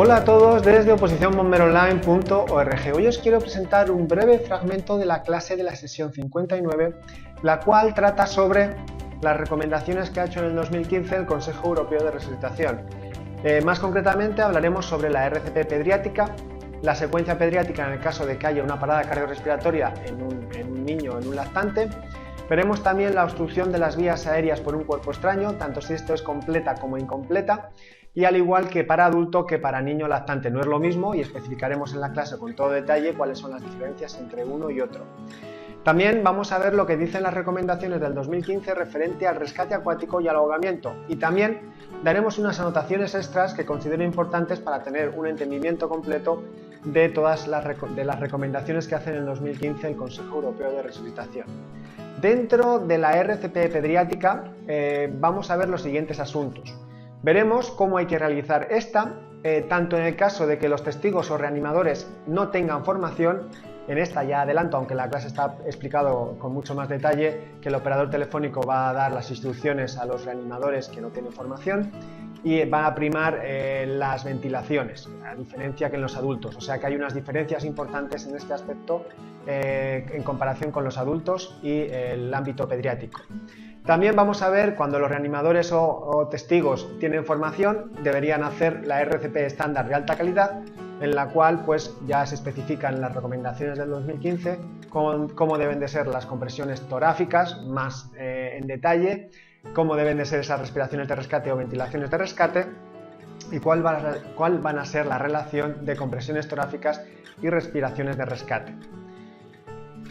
Hola a todos desde oposicionbomberoonline.org. Hoy os quiero presentar un breve fragmento de la clase de la sesión 59, la cual trata sobre las recomendaciones que ha hecho en el 2015 el Consejo Europeo de Resucitación. Más concretamente hablaremos sobre la RCP pediátrica, la secuencia pediátrica en el caso de que haya una parada cardiorrespiratoria en un niño o en un lactante. Veremos también la obstrucción de las vías aéreas por un cuerpo extraño, tanto si esto es completa como incompleta, y al igual que para adulto que para niño lactante no es lo mismo, y especificaremos en la clase con todo detalle cuáles son las diferencias entre uno y otro. También vamos a ver lo que dicen las recomendaciones del 2015 referente al rescate acuático y al ahogamiento, y también daremos unas anotaciones extras que considero importantes para tener un entendimiento completo de todas las recomendaciones que hace en el 2015 el Consejo Europeo de Resucitación. Dentro de la RCP pediátrica vamos a ver los siguientes asuntos. Veremos cómo hay que realizar esta, tanto en el caso de que los testigos o reanimadores no tengan formación. En esta ya adelanto, aunque la clase está explicado con mucho más detalle, que el operador telefónico va a dar las instrucciones a los reanimadores que no tienen formación y va a primar las ventilaciones, a diferencia que en los adultos. O sea que hay unas diferencias importantes en este aspecto en comparación con los adultos y el ámbito pediátrico. También vamos a ver cuando los reanimadores o testigos tienen formación, deberían hacer la RCP estándar de alta calidad, en la cual pues ya se especifican las recomendaciones del 2015 cómo deben de ser las compresiones torácicas más en detalle, cómo deben de ser esas respiraciones de rescate o ventilaciones de rescate y cuál van a ser la relación de compresiones torácicas y respiraciones de rescate.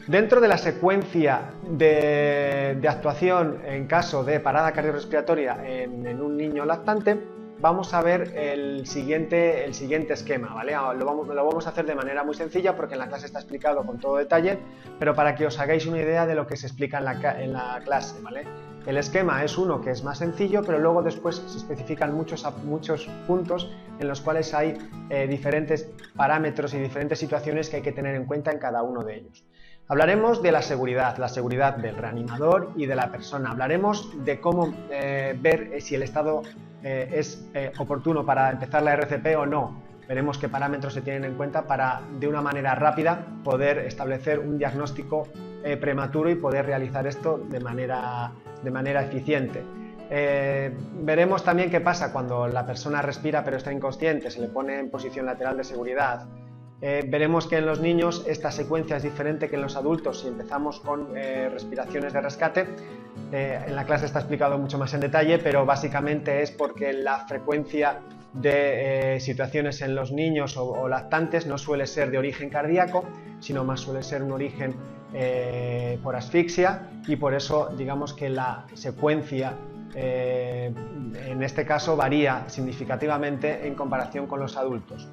Dentro de la secuencia de actuación en caso de parada cardiorrespiratoria en un niño lactante, vamos a ver el siguiente esquema, ¿vale? Lo vamos a hacer de manera muy sencilla porque en la clase está explicado con todo detalle, pero para que os hagáis una idea de lo que se explica en la clase, ¿vale? El esquema es uno que es más sencillo, pero luego después se especifican muchos puntos en los cuales hay diferentes parámetros y diferentes situaciones que hay que tener en cuenta en cada uno de ellos. Hablaremos de la seguridad del reanimador y de la persona. Hablaremos de cómo ver si el estado es oportuno para empezar la RCP o no. Veremos qué parámetros se tienen en cuenta para, de una manera rápida, poder establecer un diagnóstico prematuro y poder realizar esto de manera eficiente. Veremos también qué pasa cuando la persona respira pero está inconsciente, se le pone en posición lateral de seguridad. Veremos que en los niños esta secuencia es diferente que en los adultos si empezamos con respiraciones de rescate. En la clase está explicado mucho más en detalle, pero básicamente es porque la frecuencia de situaciones en los niños o lactantes no suele ser de origen cardíaco, sino más suele ser un origen por asfixia, y por eso digamos que la secuencia en este caso varía significativamente en comparación con los adultos.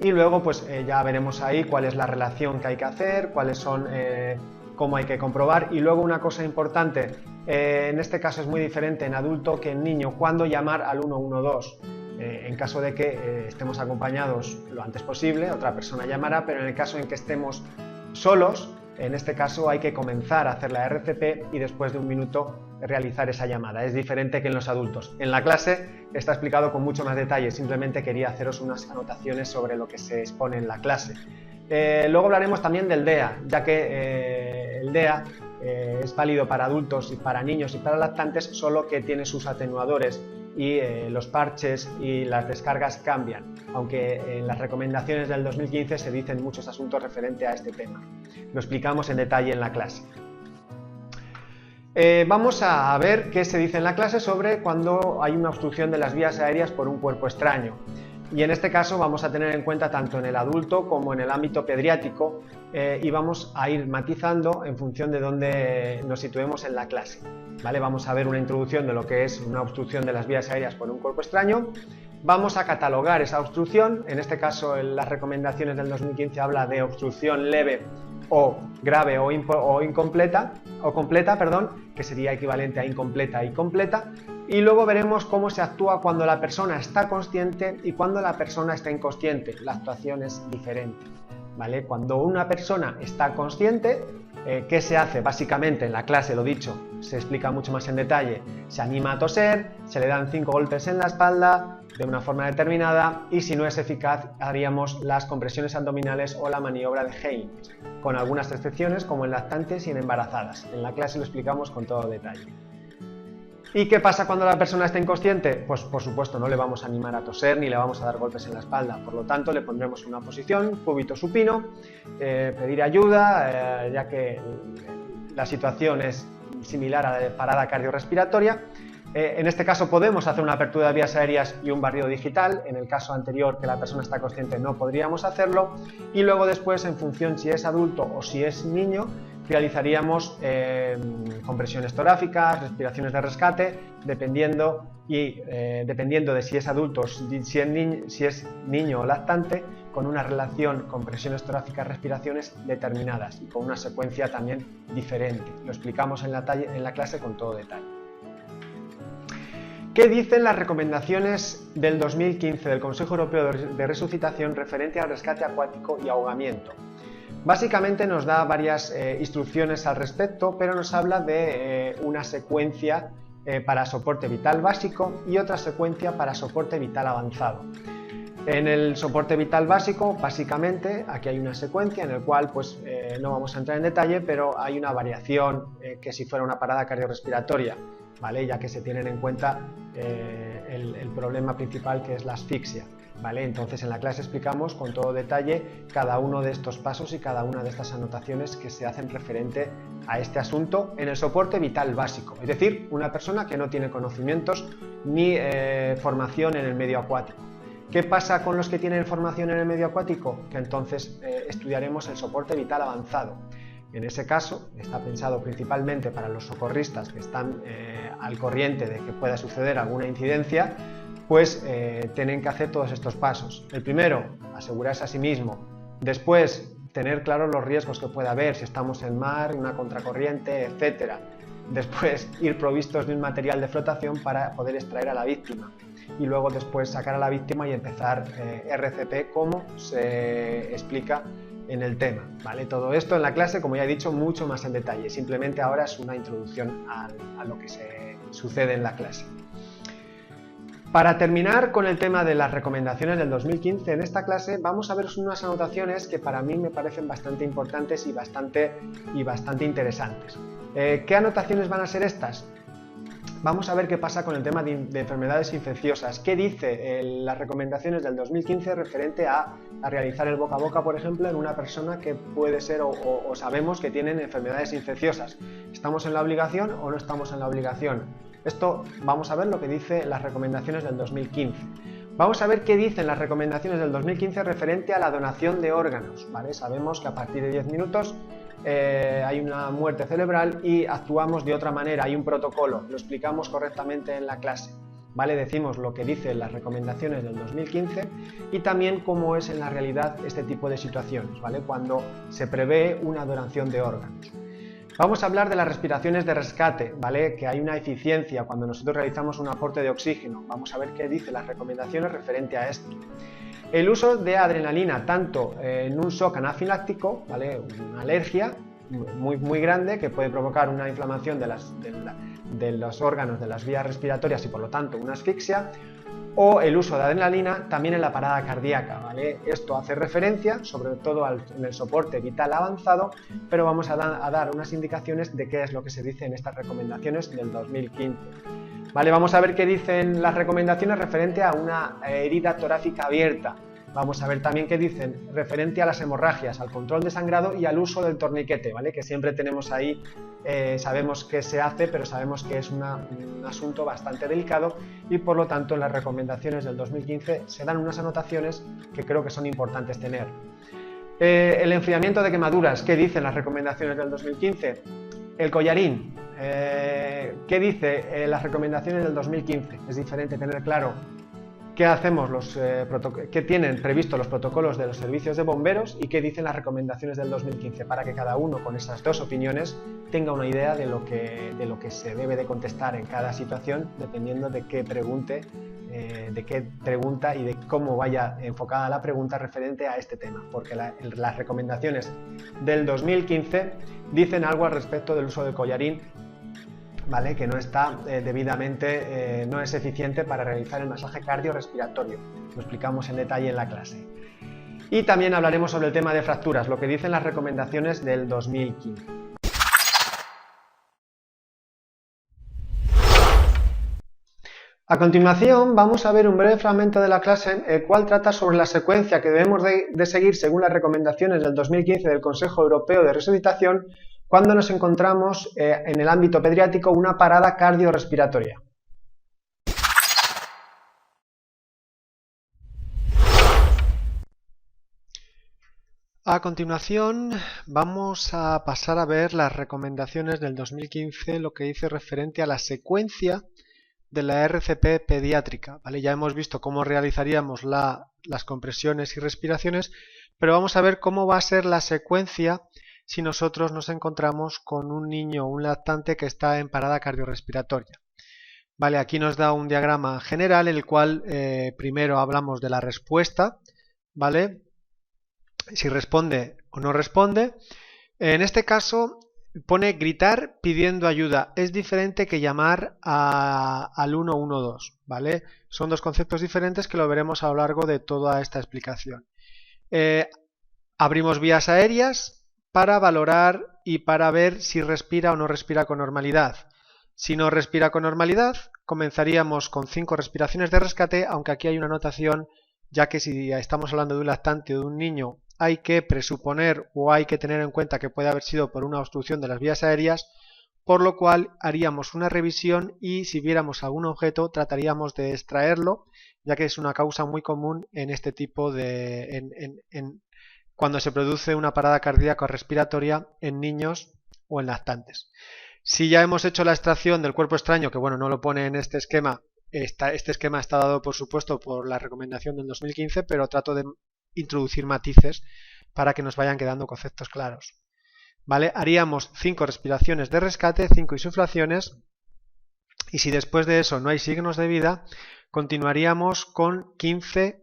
Y luego pues ya veremos ahí cuál es la relación que hay que hacer, cuáles son, cómo hay que comprobar. Y luego una cosa importante, en este caso es muy diferente en adulto que en niño, cuándo llamar al 112. En caso de que estemos acompañados lo antes posible, otra persona llamará, pero en el caso en que estemos solos, en este caso hay que comenzar a hacer la RCP y después de un minuto realizar esa llamada. Es diferente que en los adultos. En la clase está explicado con mucho más detalle, simplemente quería haceros unas anotaciones sobre lo que se expone en la clase. Luego hablaremos también del DEA, ya que el DEA es válido para adultos y para niños y para lactantes, solo que tiene sus atenuadores y los parches y las descargas cambian, aunque en las recomendaciones del 2015 se dicen muchos asuntos referentes a este tema. Lo explicamos en detalle en la clase. Vamos a ver qué se dice en la clase sobre cuando hay una obstrucción de las vías aéreas por un cuerpo extraño. Y en este caso vamos a tener en cuenta tanto en el adulto como en el ámbito pediátrico y vamos a ir matizando en función de dónde nos situemos en la clase. ¿Vale? Vamos a ver una introducción de lo que es una obstrucción de las vías aéreas por un cuerpo extraño. Vamos a catalogar esa obstrucción, en este caso en las recomendaciones del 2015 habla de obstrucción leve o grave o incompleta, o completa, perdón, que sería equivalente a incompleta y completa. Y luego veremos cómo se actúa cuando la persona está consciente y cuando la persona está inconsciente. La actuación es diferente, ¿vale? Cuando una persona está consciente, ¿qué se hace? Básicamente en la clase lo dicho, se explica mucho más en detalle. Se anima a toser, se le dan 5 golpes en la espalda de una forma determinada y si no es eficaz haríamos las compresiones abdominales o la maniobra de Heimlich, con algunas excepciones como en lactantes y en embarazadas. En la clase lo explicamos con todo detalle. ¿Y qué pasa cuando la persona está inconsciente? Pues por supuesto no le vamos a animar a toser ni le vamos a dar golpes en la espalda, por lo tanto le pondremos una posición, cúbito supino, pedir ayuda, ya que la situación es similar a la de parada cardiorrespiratoria. En este caso podemos hacer una apertura de vías aéreas y un barrido digital. En el caso anterior, que la persona está consciente, no podríamos hacerlo. Y luego después, en función si es adulto o si es niño, realizaríamos compresiones torácicas, respiraciones de rescate, dependiendo de si es adulto, si es niño o lactante, con una relación compresiones torácicas, respiraciones determinadas y con una secuencia también diferente. Lo explicamos en la clase con todo detalle. ¿Qué dicen las recomendaciones del 2015 del Consejo Europeo de Resucitación referente al rescate acuático y ahogamiento? Básicamente nos da varias instrucciones al respecto, pero nos habla de una secuencia para soporte vital básico y otra secuencia para soporte vital avanzado. En el soporte vital básico, básicamente, aquí hay una secuencia en la cual no vamos a entrar en detalle, pero hay una variación que si fuera una parada cardiorrespiratoria, ¿vale? Ya que se tienen en cuenta el problema principal, que es la asfixia, ¿vale? Entonces en la clase explicamos con todo detalle cada uno de estos pasos y cada una de estas anotaciones que se hacen referente a este asunto en el soporte vital básico, es decir, una persona que no tiene conocimientos ni formación en el medio acuático. ¿Qué pasa con los que tienen formación en el medio acuático? Que entonces estudiaremos el soporte vital avanzado. En ese caso está pensado principalmente para los socorristas que están al corriente de que pueda suceder alguna incidencia, pues tienen que hacer todos estos pasos. El primero, asegurarse a sí mismo. Después, tener claros los riesgos que pueda haber, si estamos en mar, una contracorriente, etc. Después, ir provistos de un material de flotación para poder extraer a la víctima. Y luego después sacar a la víctima y empezar RCP, como se explica en el tema, ¿vale? Todo esto en la clase, como ya he dicho, mucho más en detalle. Simplemente ahora es una introducción a lo que sucede en la clase. Para terminar con el tema de las recomendaciones del 2015, en esta clase vamos a ver unas anotaciones que para mí me parecen bastante importantes y bastante interesantes. ¿Qué anotaciones van a ser estas? Vamos a ver qué pasa con el tema de enfermedades infecciosas. ¿Qué dice las recomendaciones del 2015 referente a realizar el boca a boca, por ejemplo, en una persona que puede ser o sabemos que tienen enfermedades infecciosas? ¿Estamos en la obligación o no estamos en la obligación? Esto vamos a ver lo que dicen las recomendaciones del 2015. Vamos a ver qué dicen las recomendaciones del 2015 referente a la donación de órganos, ¿vale? Sabemos que a partir de 10 minutos hay una muerte cerebral y actuamos de otra manera, hay un protocolo, lo explicamos correctamente en la clase, ¿vale? Decimos lo que dicen las recomendaciones del 2015 y también cómo es en la realidad este tipo de situaciones, ¿vale? Cuando se prevé una donación de órganos. Vamos a hablar de las respiraciones de rescate, ¿vale? Que hay una eficiencia cuando nosotros realizamos un aporte de oxígeno. Vamos a ver qué dicen las recomendaciones referente a esto. El uso de adrenalina, tanto en un shock anafiláctico, ¿vale? Una alergia muy grande que puede provocar una inflamación de los órganos de las vías respiratorias y por lo tanto una asfixia, o el uso de adrenalina también en la parada cardíaca, ¿vale? Esto hace referencia sobre todo en el soporte vital avanzado, pero vamos a dar unas indicaciones de qué es lo que se dice en estas recomendaciones del 2015. Vale, vamos a ver qué dicen las recomendaciones referente a una herida torácica abierta. Vamos a ver también qué dicen referente a las hemorragias, al control de sangrado y al uso del torniquete, ¿vale? Que siempre tenemos ahí, sabemos qué se hace, pero sabemos que es un asunto bastante delicado y por lo tanto en las recomendaciones del 2015 se dan unas anotaciones que creo que son importantes tener. El enfriamiento de quemaduras, ¿qué dicen las recomendaciones del 2015? El collarín, ¿qué dice las recomendaciones del 2015? Es diferente tener claro qué hacemos qué tienen previsto los protocolos de los servicios de bomberos y qué dicen las recomendaciones del 2015 para que cada uno con esas dos opiniones tenga una idea de lo que se debe de contestar en cada situación dependiendo de qué pregunta y de cómo vaya enfocada la pregunta referente a este tema, porque las recomendaciones del 2015 dicen algo al respecto del uso del collarín ¿vale? Que no está debidamente, no es eficiente para realizar el masaje cardiorrespiratorio. Lo explicamos en detalle en la clase. Y también hablaremos sobre el tema de fracturas, lo que dicen las recomendaciones del 2015. A continuación vamos a ver un breve fragmento de la clase, el cual trata sobre la secuencia que debemos de seguir según las recomendaciones del 2015 del Consejo Europeo de Resucitación cuando nos encontramos en el ámbito pediátrico una parada cardiorrespiratoria. A continuación vamos a pasar a ver las recomendaciones del 2015, lo que dice referente a la secuencia de la RCP pediátrica, ¿vale? Ya hemos visto cómo realizaríamos las compresiones y respiraciones, pero vamos a ver cómo va a ser la secuencia si nosotros nos encontramos con un niño o un lactante que está en parada cardiorrespiratoria. Vale, aquí nos da un diagrama general en el cual primero hablamos de la respuesta, ¿vale? Si responde o no responde. En este caso pone gritar pidiendo ayuda. Es diferente que llamar al 112, ¿vale? Son dos conceptos diferentes que lo veremos a lo largo de toda esta explicación. Abrimos vías aéreas para valorar y para ver si respira o no respira con normalidad. Si no respira con normalidad, comenzaríamos con 5 respiraciones de rescate, aunque aquí hay una anotación, ya que si estamos hablando de un lactante o de un niño, hay que presuponer o hay que tener en cuenta que puede haber sido por una obstrucción de las vías aéreas, por lo cual haríamos una revisión y si viéramos algún objeto trataríamos de extraerlo, ya que es una causa muy común en este tipo de... cuando se produce una parada cardíaca respiratoria en niños o en lactantes. Si ya hemos hecho la extracción del cuerpo extraño, que bueno, no lo pone en este esquema, este esquema está dado por supuesto por la recomendación del 2015, pero trato de introducir matices para que nos vayan quedando conceptos claros. ¿Vale? Haríamos 5 respiraciones de rescate, 5 insuflaciones, y si después de eso no hay signos de vida, continuaríamos con 15,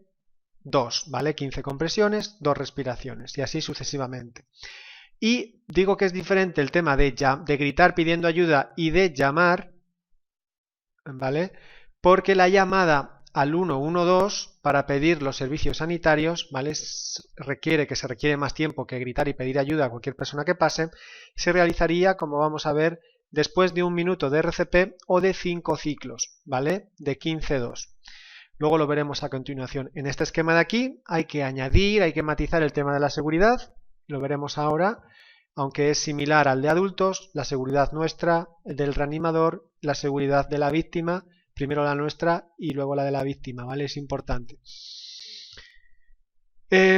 2, ¿vale? 15 compresiones, 2 respiraciones, y así sucesivamente. Y digo que es diferente el tema de gritar pidiendo ayuda y de llamar, ¿vale? Porque la llamada al 112 para pedir los servicios sanitarios, ¿vale? Se requiere más tiempo que gritar y pedir ayuda a cualquier persona que pase, se realizaría, como vamos a ver, después de 1 minuto de RCP o de 5 ciclos, ¿vale? De 15-2. Luego lo veremos a continuación. En este esquema de aquí hay que añadir, hay que matizar el tema de la seguridad, lo veremos ahora, aunque es similar al de adultos, la seguridad nuestra, del reanimador, la seguridad de la víctima, primero la nuestra y luego la de la víctima, ¿vale? Es importante.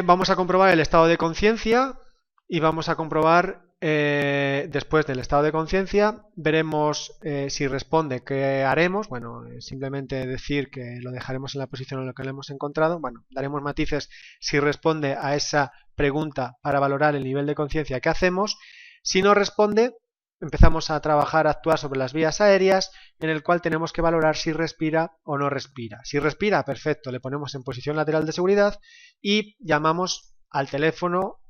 Vamos a comprobar el estado de conciencia y vamos a comprobar, después del estado de conciencia, veremos si responde, qué haremos. Bueno, simplemente decir que lo dejaremos en la posición en la que lo hemos encontrado. Bueno, daremos matices si responde a esa pregunta para valorar el nivel de conciencia que hacemos. Si no responde, empezamos a trabajar, a actuar sobre las vías aéreas, en el cual tenemos que valorar si respira o no respira. Si respira, perfecto, le ponemos en posición lateral de seguridad y llamamos al teléfono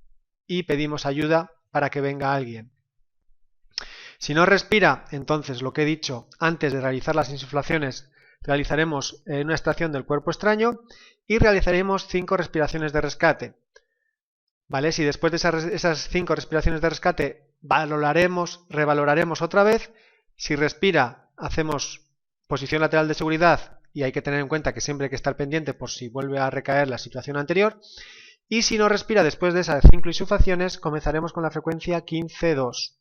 y pedimos ayuda para que venga alguien. Si no respira, entonces lo que he dicho, antes de realizar las insuflaciones, realizaremos una extracción del cuerpo extraño y realizaremos 5 respiraciones de rescate. ¿Vale? Si después de esas 5 respiraciones de rescate revaloraremos otra vez, si respira hacemos posición lateral de seguridad y hay que tener en cuenta que siempre hay que estar pendiente por si vuelve a recaer la situación anterior, y si no respira después de esas 5 insuflaciones comenzaremos con la frecuencia 15-2.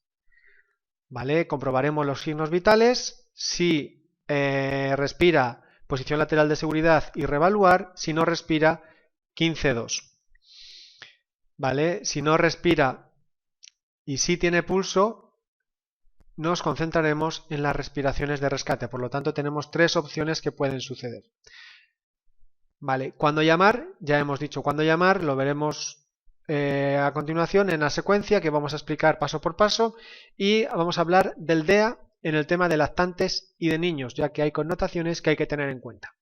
¿Vale? Comprobaremos los signos vitales, si respira posición lateral de seguridad y revaluar, si no respira 15-2. ¿Vale? Si no respira y si tiene pulso, nos concentraremos en las respiraciones de rescate. Por lo tanto, tenemos 3 opciones que pueden suceder. Vale, ¿cuándo llamar? Ya hemos dicho cuándo llamar, lo veremos a continuación en la secuencia que vamos a explicar paso por paso, y vamos a hablar del DEA en el tema de lactantes y de niños, ya que hay connotaciones que hay que tener en cuenta.